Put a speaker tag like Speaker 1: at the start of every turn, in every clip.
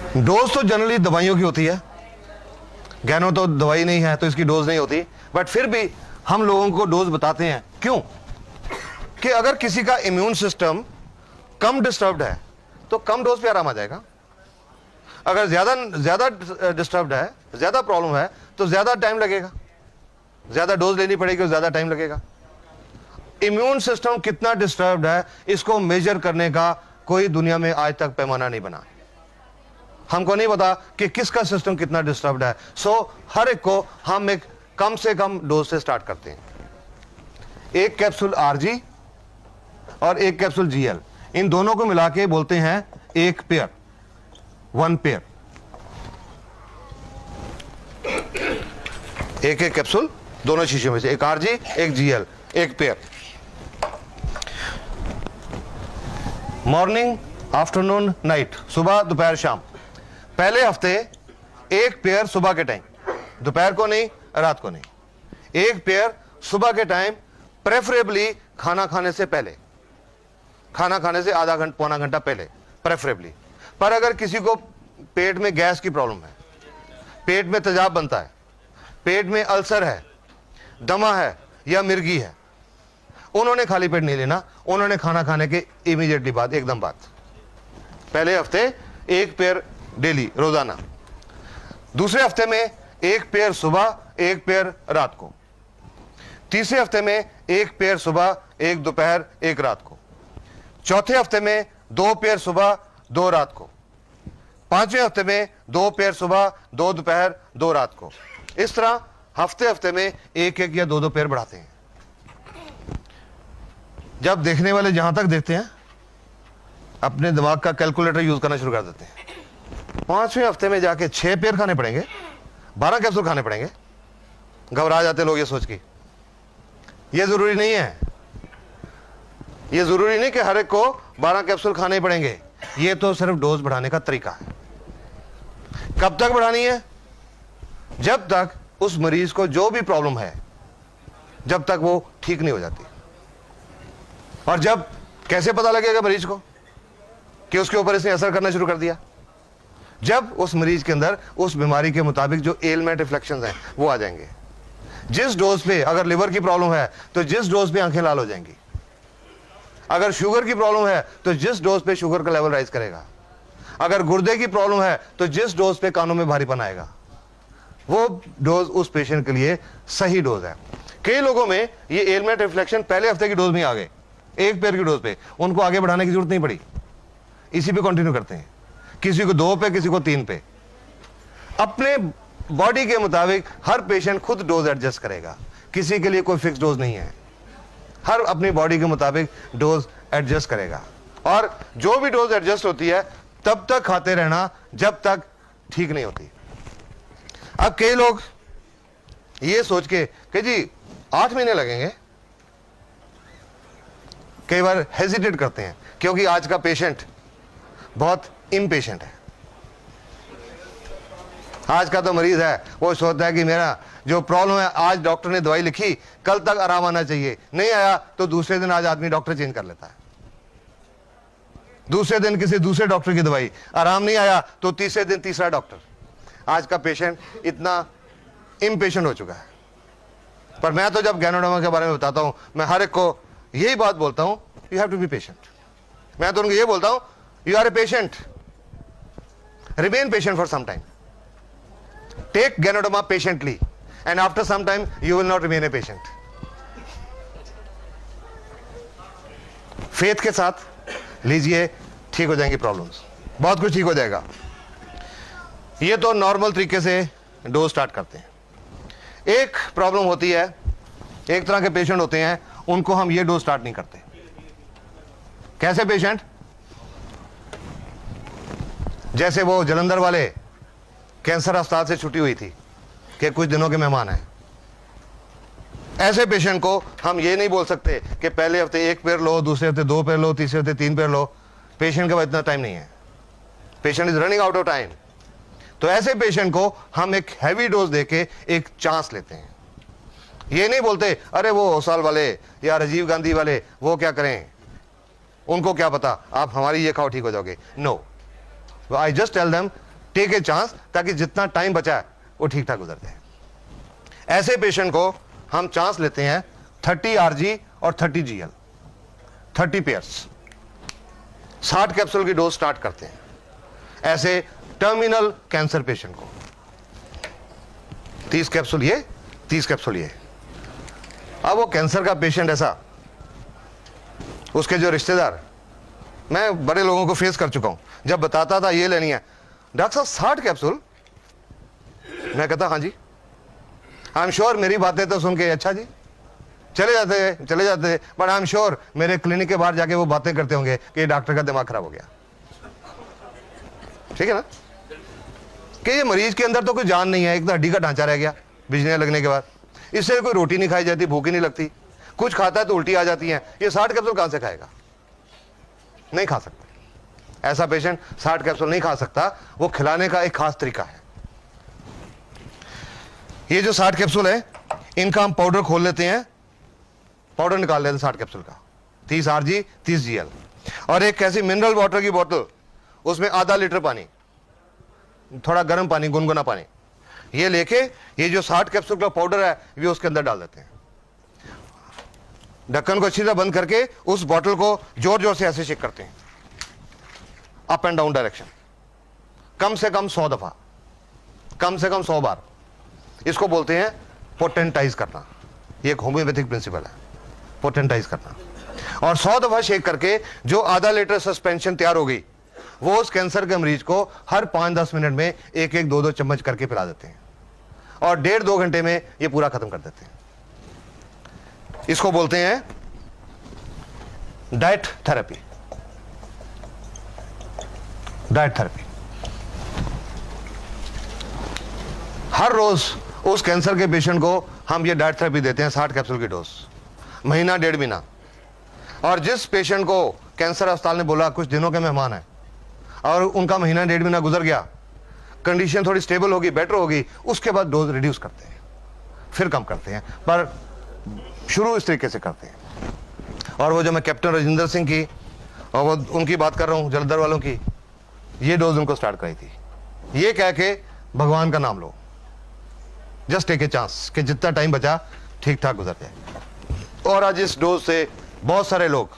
Speaker 1: Dose तो generally दवाइयों की होती है, गैनो तो दवाई नहीं है तो इसकी डोज नहीं होती, बट फिर भी हम लोगों को डोज बताते हैं। क्यों? कि अगर किसी का इम्यून सिस्टम कम डिस्टर्ब्ड है तो कम डोज पे आराम आ जाएगा, अगर ज्यादा डिस्टर्ब्ड है, ज्यादा प्रॉब्लम है तो ज्यादा टाइम लगेगा, ज्यादा डोज लेनी पड़ेगी और ज्यादा टाइम लगेगा। इम्यून सिस्टम कितना डिस्टर्ब्ड है इसको मेजर करने का कोई दुनिया में आज तक पैमाना नहीं बना। हमको नहीं पता कि किसका सिस्टम कितना डिस्टर्ब्ड है, सो हर एक को हम एक कम से कम डोज से स्टार्ट करते हैं। एक कैप्सूल आरजी और एक कैप्सूल जीएल, इन दोनों को मिला के बोलते हैं एक पेयर, वन पेयर। एक एक कैप्सूल दोनों शीशे में से, एक आरजी एक जीएल, एक पेयर। मॉर्निंग, आफ्टरनून, नाइट, सुबह दोपहर शाम। पहले हफ्ते एक पेयर सुबह के टाइम, दोपहर को नहीं, रात को नहीं। एक पेयर सुबह के टाइम, प्रेफरेबली खाना खाने से पहले, खाना खाने से आधा घंटा पौना घंटा पहले प्रेफरेबली। पर अगर किसी को पेट में गैस की प्रॉब्लम है, पेट में तेजाब बनता है, पेट में अल्सर है, दमा है या मिर्गी है, उन्होंने खाली पेट नहीं लेना, उन्होंने खाना खाने के इमीडिएटली बाद, एकदम बाद। पहले हफ्ते एक पेयर डेली, रोजाना। दूसरे हफ्ते में एक पेयर सुबह, एक पेयर रात को। तीसरे हफ्ते में एक पेयर सुबह, एक दोपहर, एक रात को। चौथे हफ्ते में दो पेयर सुबह, दो रात को। पांचवें हफ्ते में दो पेयर सुबह, दो दोपहर, दो रात को। इस तरह हफ्ते हफ्ते में एक एक या दो दो पेयर बढ़ाते हैं। जब देखने वाले जहां तक देखते हैं अपने दिमाग का कैलकुलेटर यूज करना शुरू कर देते हैं। पांचवें हफ्ते में जाके 6 पेयर खाने पड़ेंगे, 12 कैप्सूल खाने पड़ेंगे। घबरा जाते लोग ये सोच के। ये जरूरी नहीं है, ये जरूरी नहीं कि हर एक को 12 कैप्सूल खाने पड़ेंगे। ये तो सिर्फ डोज बढ़ाने का तरीका है। कब तक बढ़ानी है? जब तक उस मरीज को जो भी प्रॉब्लम है, जब तक वो ठीक नहीं हो जाती। और जब कैसे पता लगेगा मरीज को कि उसके ऊपर इसने असर करना शुरू कर दिया? जब उस मरीज के अंदर उस बीमारी के मुताबिक जो एलमेंट रिफ्लेक्शंस हैं वो आ जाएंगे। जिस डोज पे, अगर लिवर की प्रॉब्लम है तो जिस डोज पे आंखें लाल हो जाएंगी। अगर शुगर की प्रॉब्लम है तो जिस डोज पे शुगर का लेवल राइज करेगा। अगर गुर्दे की प्रॉब्लम है तो जिस डोज पे कानों में भारीपन आएगा, वो डोज उस पेशेंट के लिए सही डोज है। कई लोगों में ये एलमेंट रिफ्लेक्शन पहले हफ्ते की डोज में आ गए, एक पेयर की डोज पे, उनको आगे बढ़ाने की जरूरत नहीं पड़ी, इसी पे कंटिन्यू करते हैं। किसी को 2 पे, किसी को 3 पे। अपने बॉडी के मुताबिक हर पेशेंट खुद डोज एडजस्ट करेगा, किसी के लिए कोई फिक्स डोज नहीं है। हर अपनी बॉडी के मुताबिक डोज एडजस्ट करेगा, और जो भी डोज एडजस्ट होती है तब तक खाते रहना जब तक ठीक नहीं होती। अब कई लोग ये सोच के कि जी 8 महीने लगेंगे, कई बार हेजिटेट करते हैं, क्योंकि आज का पेशेंट बहुत इम्पेशेंट है। आज का तो मरीज है, वो सोचता है कि मेरा जो प्रॉब्लम है, आज डॉक्टर ने दवाई लिखी, कल तक आराम आना चाहिए, नहीं आया तो दूसरे दिन आज आदमी डॉक्टर चेंज कर लेता है। दूसरे दिन किसी दूसरे डॉक्टर की दवाई, आराम नहीं आया तो तीसरे दिन तीसरा डॉक्टर। आज का पेशेंट इतना इम्पेशेंट हो चुका है। पर मैं तो जब गैनोडर्मा के बारे में बताता हूं, मैं हर एक को यही बात बोलता हूं, you have to be patient. मैं तो उनको ये बोलता हूं, you are a patient, remain patient for some time, take ganoderma patiently, and after some time you will not remain a patient. Faith के साथ लीजिए, ठीक हो जाएंगी प्रॉब्लम्स, बहुत कुछ ठीक हो जाएगा। ये तो नॉर्मल तरीके से डोज स्टार्ट करते हैं। एक प्रॉब्लम होती है, एक तरह के पेशेंट होते हैं, उनको हम ये डोज स्टार्ट नहीं करते। कैसे पेशेंट? जैसे वो जलंधर वाले कैंसर अस्पताल से छुट्टी हुई थी कि कुछ दिनों के मेहमान हैं। ऐसे पेशेंट को हम ये नहीं बोल सकते कि पहले हफ्ते 1 पेयर लो, दूसरे हफ्ते 2 पेयर लो, तीसरे हफ्ते 3 पेयर लो। पेशेंट के पास इतना टाइम नहीं है, patient is running out of time. तो ऐसे पेशेंट को हम एक हैवी डोज देके एक चांस लेते हैं। ये नहीं बोलते अरे वो ओसाल वाले या राजीव गांधी वाले वो क्या करें, उनको क्या पता, आप हमारी ये खाओ ठीक हो जाओगे। No, I just tell them take a chance, ताकि जितना टाइम बचा है वो ठीक ठाक गुजर जाए। ऐसे पेशेंट को हम चांस लेते हैं 30 RG और 30 GL, 30 पेयर्स, 60 कैप्सूल की डोज स्टार्ट करते हैं ऐसे टर्मिनल कैंसर पेशेंट को। 30 कैप्सूल ये, 30 कैप्सूल ये। अब वो कैंसर का पेशेंट ऐसा, उसके जो रिश्तेदार, मैं बड़े लोगों को फेस कर चुका हूं, जब बताता था ये लेनी है, डॉक्टर साहब 60 कैप्सूल, मैं कहता हाँ जी, आई एम श्योर मेरी बातें तो सुन के अच्छा जी चले जाते, बट आई एम श्योर मेरे क्लिनिक के बाहर जाके वो बातें करते होंगे कि डॉक्टर का दिमाग खराब हो गया। ठीक है ना, कि ये मरीज के अंदर तो कोई जान नहीं है, एक तो हड्डी का ढांचा रह गया बिजली लगने के बाद, इससे कोई रोटी नहीं खाई जाती, भूख ही नहीं लगती, कुछ खाता है तो उल्टी आ जाती है, ये 60 कैप्सूल कहां से खाएगा? नहीं खा सकता। ऐसा पेशेंट 60 कैप्सूल नहीं खा सकता, वो खिलाने का एक खास तरीका है। ये जो 60 कैप्सूल है, इनका हम पाउडर खोल लेते हैं, पाउडर निकाल लेते हैं 60 कैप्सूल का, 30 RG 30 GL, और एक ऐसी मिनरल वाटर की बोतल, उसमें आधा लीटर पानी, थोड़ा गर्म पानी, गुनगुना पानी, ये लेके ये जो 60 कैप्सूल का पाउडर है ये उसके अंदर डाल देते हैं। ढक्कन को अच्छी तरह बंद करके उस बोतल को जोर जोर से ऐसे शेक करते हैं, अप एंड डाउन डायरेक्शन, कम से कम 100 दफा, कम से कम 100 बार। इसको बोलते हैं पोटेंटाइज करना। ये एक होम्योपैथिक प्रिंसिपल है, पोटेंटाइज करना। और 100 दफा शेक करके जो आधा लीटर सस्पेंशन तैयार हो गई, वो उस कैंसर के मरीज को हर 5-10 मिनट में 1-2 चम्मच करके पिला देते हैं, और 1.5-2 घंटे में ये पूरा खत्म कर देते हैं। इसको बोलते हैं डाइट थेरेपी। डाइट थेरेपी हर रोज उस कैंसर के पेशेंट को हम ये डाइट थेरेपी देते हैं, 60 कैप्सूल की डोज, महीना 1.5 महीना। और जिस पेशेंट को कैंसर अस्पताल ने बोला कुछ दिनों के मेहमान है और उनका महीना 1.5 महीना गुजर गया, कंडीशन थोड़ी स्टेबल होगी, बेटर होगी, उसके बाद डोज रिड्यूस करते हैं, फिर कम करते हैं, पर शुरू इस तरीके से करते हैं। और वो जो मैं कैप्टन राजेंद्र सिंह की और वो उनकी बात कर रहा हूँ, जलंधर वालों की, ये डोज उनको स्टार्ट कराई थी, ये कह के भगवान का नाम लो, जस्ट टेक ए चांस कि जितना टाइम बचा ठीक ठाक गुजर जाए। और आज इस डोज से बहुत सारे लोग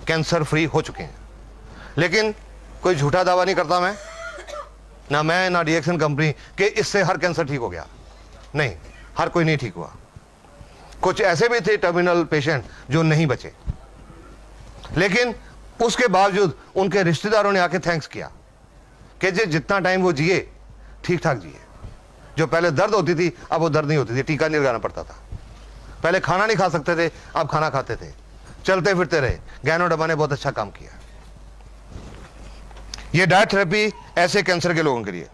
Speaker 1: कैंसर फ्री हो चुके हैं। लेकिन कोई झूठा दावा नहीं करता मैं ना डिएक्शन कंपनी कि इससे हर कैंसर ठीक हो गया। नहीं, हर कोई नहीं ठीक हुआ। कुछ ऐसे भी थे टर्मिनल पेशेंट जो नहीं बचे, लेकिन उसके बावजूद उनके रिश्तेदारों ने आके थैंक्स किया कि जितना टाइम वो जिए ठीक ठाक जिए। जो पहले दर्द होती थी अब वो दर्द नहीं होती थी, टीका नहीं लगाना पड़ता था। पहले खाना नहीं खा सकते थे, अब खाना खाते थे, चलते फिरते रहे। गैनो डब्बा ने बहुत अच्छा काम किया। ये डाइट थेरेपी ऐसे कैंसर के लोगों के लिए।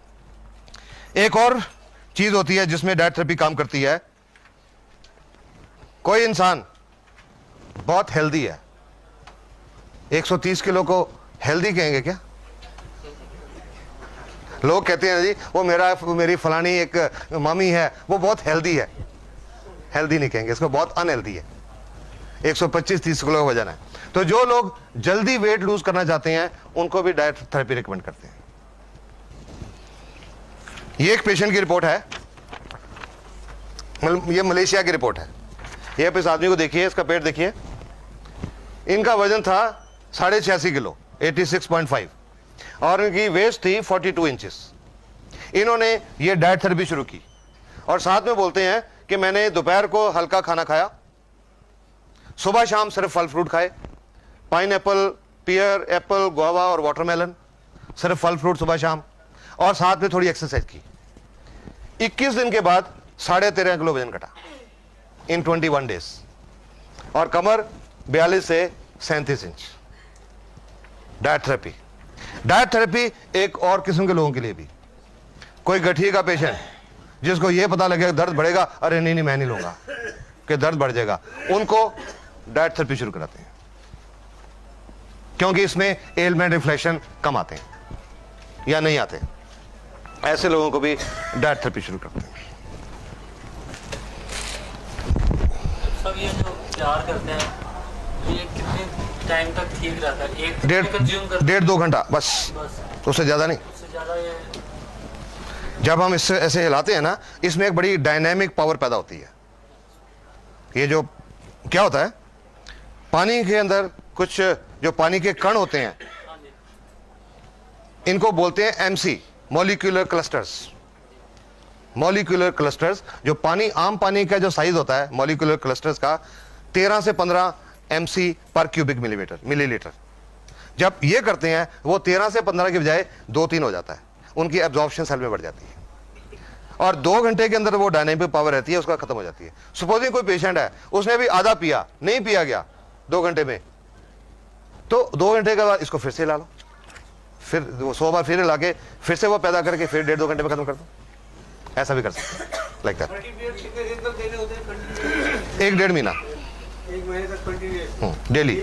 Speaker 1: एक और चीज होती है जिसमें डाइट थेरेपी काम करती है। कोई इंसान बहुत हेल्दी है, 130 किलो को हेल्दी कहेंगे क्या? लोग कहते हैं जी वो मेरी फलानी एक मामी है, वो बहुत हेल्दी है। हेल्दी नहीं कहेंगे इसको, बहुत अनहेल्दी है। 125-30 किलो का वजन है। तो जो लोग जल्दी वेट लूज करना चाहते हैं उनको भी डाइट थेरेपी रिकमेंड करते हैं। ये एक पेशेंट की रिपोर्ट है, ये मलेशिया की रिपोर्ट है। ये आप इस आदमी को देखिए, इसका पेट देखिए। इनका वजन था 86.5 किलो, 86.5, और इनकी वेस्ट थी 42 इंचेस। इन्होंने ये डाइट थेरेपी शुरू की और साथ में बोलते हैं कि मैंने दोपहर को हल्का खाना खाया, सुबह शाम सिर्फ फल फ्रूट खाए, पाइनएप्पल, पियर, एप्पल, गुआवा और वाटरमेलन, सिर्फ फल फ्रूट सुबह शाम, और साथ में थोड़ी एक्सरसाइज की। 21 दिन के बाद 13.5 किलो वजन घटा इन 21 डेज, और कमर 42 से 37 inch. Diet therapy. Diet therapy एक और किस्म के लोगों के लिए भी, कोई गठिए का पेशेंट जिसको यह पता लगेगा दर्द बढ़ेगा, अरे नहीं मैं नहीं लूंगा कि दर्द बढ़ जाएगा, उनको डाइट थेरेपी शुरू कराते हैं, क्योंकि इसमें एलमेंट रिफ्लेक्शन कम आते हैं या नहीं आते। ऐसे लोगों को भी डाइट थेरेपी शुरू करते हैं।
Speaker 2: सब ये जो तैयार करते हैं ये कितने टाइम तक ठीक रहता है?
Speaker 1: 1.5-2 घंटा बस, उससे ज्यादा नहीं।
Speaker 2: ज़्यादा ये
Speaker 1: जब हम इससे ऐसे हिलाते हैं ना, इसमें एक बड़ी डायनेमिक पावर पैदा होती है। ये जो क्या होता है, पानी के अंदर कुछ जो पानी के कण होते हैं,
Speaker 2: हाँ जी,
Speaker 1: इनको बोलते हैं MC, molecular clusters. Molecular clusters, जो पानी, आम पानी का जो साइज होता है मॉलिक्यूलर क्लस्टर्स का 13 से 15 एमसी पर क्यूबिक मिलीलीटर। जब ये करते हैं वो 13 से 15 के बजाय 2-3 हो जाता है, उनकी एब्जॉर्प्शन सेल में बढ़ जाती है और 2 घंटे के अंदर वो डायनेमिक पावर रहती है उसका खत्म हो जाती है। सपोजिंग कोई पेशेंट है, उसने भी आधा पिया, नहीं पिया गया 2 घंटे में, तो 2 घंटे के बाद इसको फिर से हिला लो, फिर वो 100 बार फिर हिला के फिर से वो पैदा करके फिर 1.5-2 घंटे में खत्म कर दो। ऐसा भी कर सकते हैं, लाइक दैट। 1-1.5 महीना,
Speaker 3: 1 महीने तक continuous
Speaker 1: daily,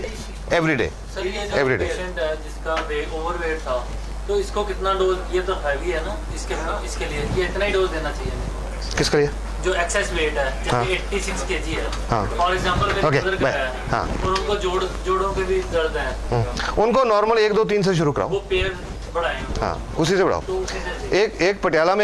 Speaker 1: every day.
Speaker 2: Sir ये जो
Speaker 1: Every day.
Speaker 2: पेशेंट है जिसका ओवरवेट था, तो इसको कितना डोज, ये तो हैवी है ना, इसके लिए ये इतना ही डोज देना चाहिए
Speaker 1: किसके लिए?
Speaker 2: जो एक्सेस वेट है, जैसे
Speaker 1: हाँ।
Speaker 2: 86 kg है,
Speaker 1: हाँ।
Speaker 2: फॉर एग्जांपल
Speaker 1: Okay,
Speaker 2: मदर का है,
Speaker 1: हाँ।
Speaker 2: और उनको जोड़ों पे भी दर्द है,
Speaker 1: उनको नॉर्मल 1-2-3 से शुरू कराओ।
Speaker 2: वो पेयर बढ़ाएं,
Speaker 1: हाँ, उसी से बढ़ाओ।
Speaker 2: तो उसी से
Speaker 1: एक पटियाला में